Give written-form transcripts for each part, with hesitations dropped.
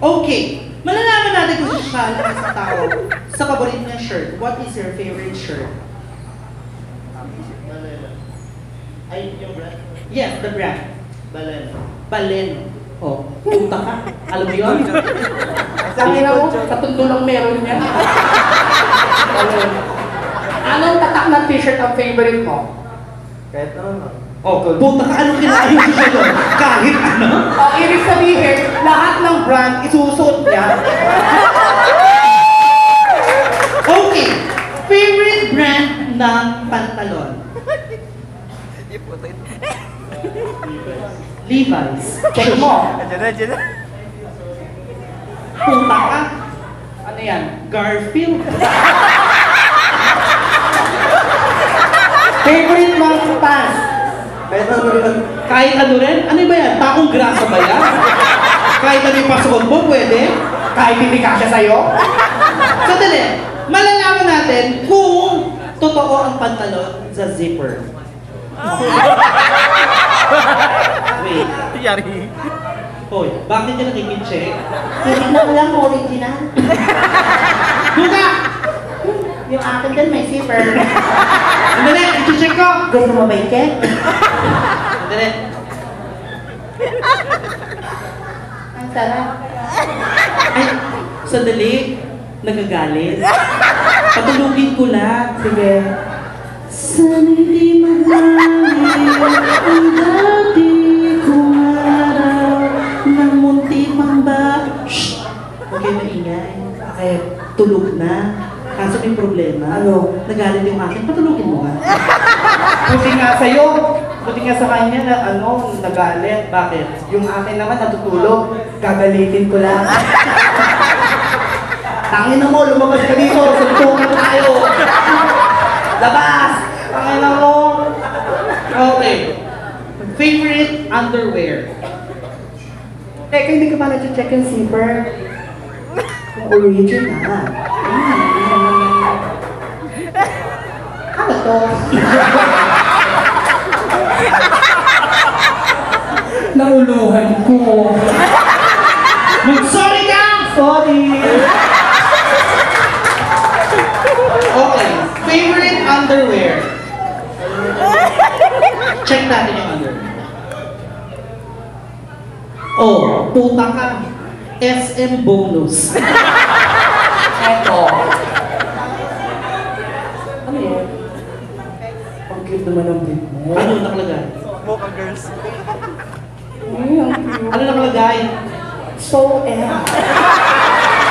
Okay, malalaman natin kung siya lang sa tao sa paborito niyang shirt. What is your favorite shirt? Ay, yung brand? Yes, the brand. Balen. Balen. Oh, puta ka. Alam mo yun? Sabi na mo, sa tundo lang meron niya. Anong tatak ng t-shirt ang favorite mo? Kahit naman. Oh, puta ka. Anong kinaayos siya doon? Kahit ano? Ibig sabihin, lahat ng brand isusuot niya. Okay, favorite brand ng pantalon? Levi's. Check mo. Diyan na. Puta ka. Ano yan? Garfield. Favorite mong pants? Kahit naman. Kahit ano rin? Ano ba yan? Takong grasa ba yan? Kahit ano yung pasok mo, pwede? Kahit hindi kasya sa'yo? Sandali, malalaman natin kung totoo ang pantalon sa zipper. Wait. Yari. Hoy, bakit ka nakikitcheck? Tinignan ko lang kung original. Buka! Yung akin din may zipper. Sandali, i-check ko! Gusto mo ba i-check? Sandali. Ang sarap. Ay, sandali. Nagagalit. Patulugin ko lang. Sige. Sana hindi magmali ang dati kong araw ng munti pang ba? Shhh! Huwag kayo maingay. Okay. Tulog na. Kaso may problema. Ano? Nagalit yung akin. Patulugin mo ba? Buti nga sa'yo. Buti nga sa kanya na nagalit. Bakit? Yung akin naman natutulog. Gagalitin ko lang. Tangin na mo, lumabas ka dito. Suntukan tayo. Labas! Tangin na mo. Okay. Favorite underwear? Teka, hindi ka pa na-check yung zipper. Yung original. Ano to? Nauluhan ko. Mag-sorry ka! Sorry. Okay. Favorite underwear? Check natin yung underwear. Oh, puta ka. SM bonus. Eto. Ano yun? Ang cute naman ang bit mo. Ano nakalagay? Mocha girls. Ay, ang cute. Ano nakalagay? So,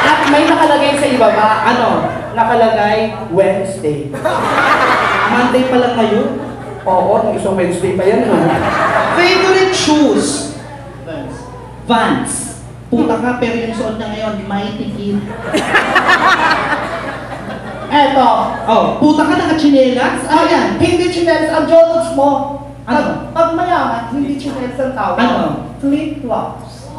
At may nakalagay sa ibaba. Ano? Nakalagay Wednesday. Monday pa lang kayo? Oo, nung isang Wednesday pa yan. No? Favorite shoes? Vans. Vans. Puta ka, pero yung suot niya ngayon, may tikit. Eto. Oh, puta ka nakachinelas? Ano yan? Hindi chinelas ang jolos mo. Ano? Pag mayaman, hindi chinelas ang tawag. Ano? Flip-flops.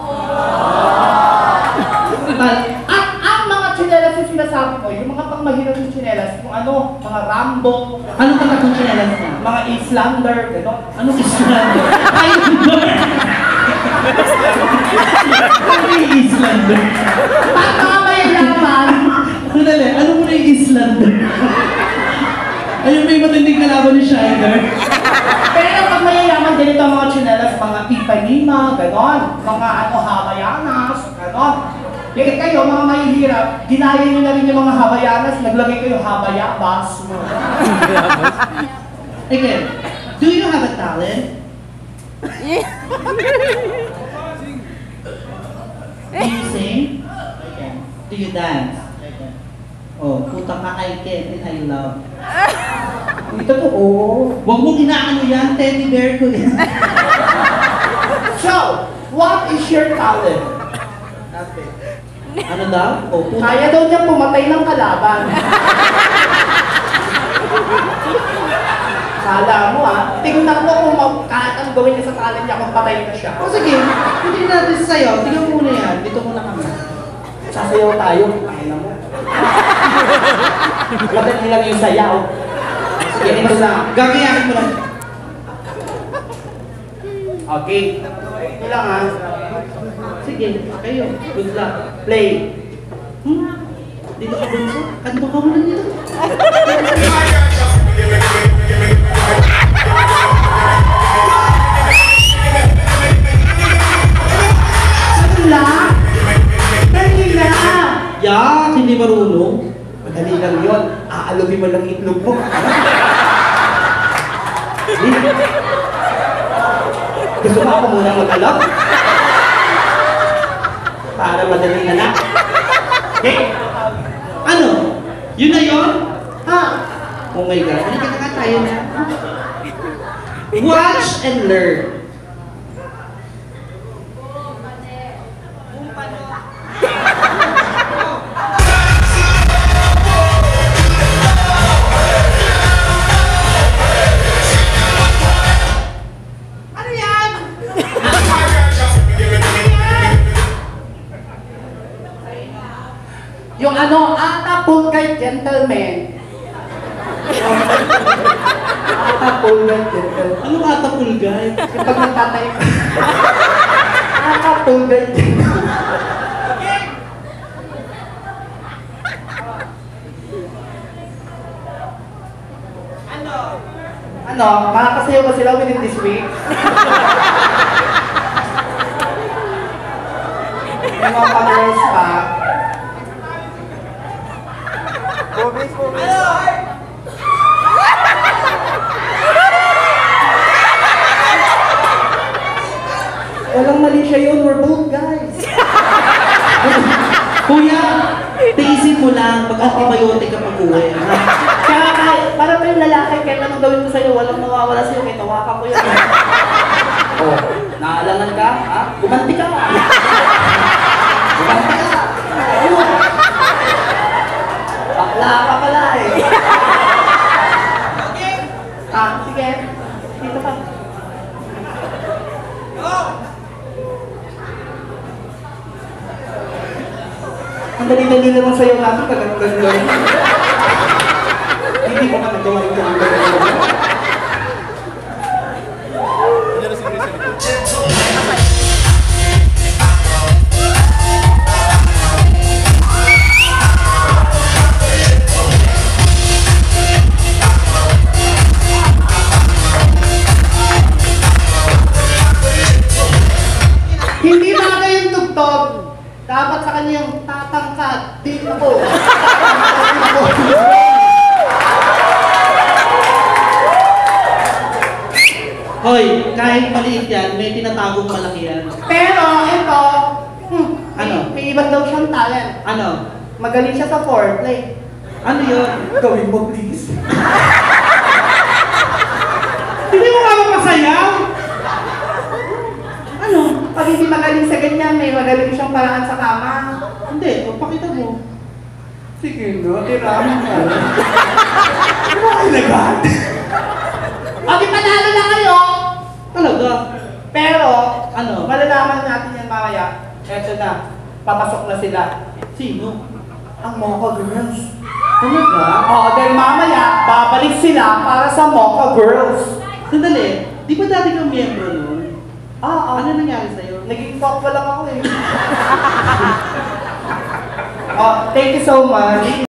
Tal- At ang mga chinelas yung sinasabi ko, yung mga pangmahirap yung chinelas, yung ano, mga Rambo, Anong tatak ng chinelas niya? mga Islander, gano'n. Anong Islander? Islander! Ano yung Islander? At mga mayayaman, Sandali, ano mo na yung Islander? Ayun may matinding kalaban ni Shider. pero pag mayayaman, ganito ang mga chinelas, mga Ipanema, gano'n. Mga ano, Havayanas, gano'n. Kaya kayo, mga mahihirap, ginaya nyo na rin yung mga Havayanas, naglagay kayo Habayabas. Again, do you have a talent? Do you sing? I can. Do you dance? I can. Oh, puta ka, I can and I love. Hindi totoo. Huwag mong inaano yan, teddy bear ko yan. So, what is your talent? Nothing. Ano daw? Oh, puta. Kaya daw niya pumatay ng kalaban. Kala mo tingnan mo kung kahit ang gawin niya sa talent niya kung patay na siya. O sige, hindi natin sasayaw. Tingnan mo muna yan. Dito muna kami. Sasayaw tayo, kaya mo. Madali lang yung sayaw. Sige, ito lang. Gagayahin mo lang. Okay. Ito lang Sige. Sige, kayo. Good luck. Play. Dito ka bunso. Kanto ka muna dito. Wala. Dali na. Yak, hindi marunong. Madali lang yun. Aalubin mo lang itlog mo. Gusto mo ako muna mag-alok? Para madali na na. Ano? Yun na yun? Ha? Oh my God. Halika na ka tayo na. Watch and learn. Ano yan? Yung ano, atapol kay gentleman. Atapol kay gentleman. Anong atapulgay? Yung pag nagtatay ka. Atapol kay gentleman. Ano, makakasayaw ba sila within this week? Yung mga pa-girls pa. Bobis. Walang mali siya yun, we're both guys. Kuya, tiisin mo lang. Pag-antibiotic ka pag-uwi. ha? Kaya kahit, para pa yung lalaki, kahit anong gawin ko sa'yo, walang mawawala sa'yo, kahit tawakan ko yun. Oh, naalangan ka, ha? Gumanti ka. Gumanti ka. Ayun. Bakla ka pala eh. Ah, sige. Dito ka. Ang dali-dali naman sa'yo natin, kagano'n-gano'n. Hindi ko na nagawa yung kagano'n-gano'n. Hindi bagay yung tugtog. Dapat sa kanya yung tatangkad. Dito ko. Hoy, kahit maliit yan, may tinatagong malaki yan. Pero ito, Ano? may iba daw siyang talent. Ano? Magaling siya sa foreplay. Ano yun? Gawin mo please. Hindi mo nga mapasayaw? Ano? Pag hindi magaling sa ganyan, may magaling siyang paraan sa kama. Hindi, pakita mo. Sige no, tirahan ka. Ano ka ilagad? Okay, panalo na kayo! Talaga? Pero, Ano? malalaman natin yan mamaya. Eto na, papasok na sila. Sino? Ang Mocha Girls. Talaga? Oo, dahil mamaya, babalik sila para sa Mocha Girls. Sandali, di ba dati kang miyembro nun? Oo, Ano nangyari sa'yo? naging fuck lang ako eh. Oh, thank you so much.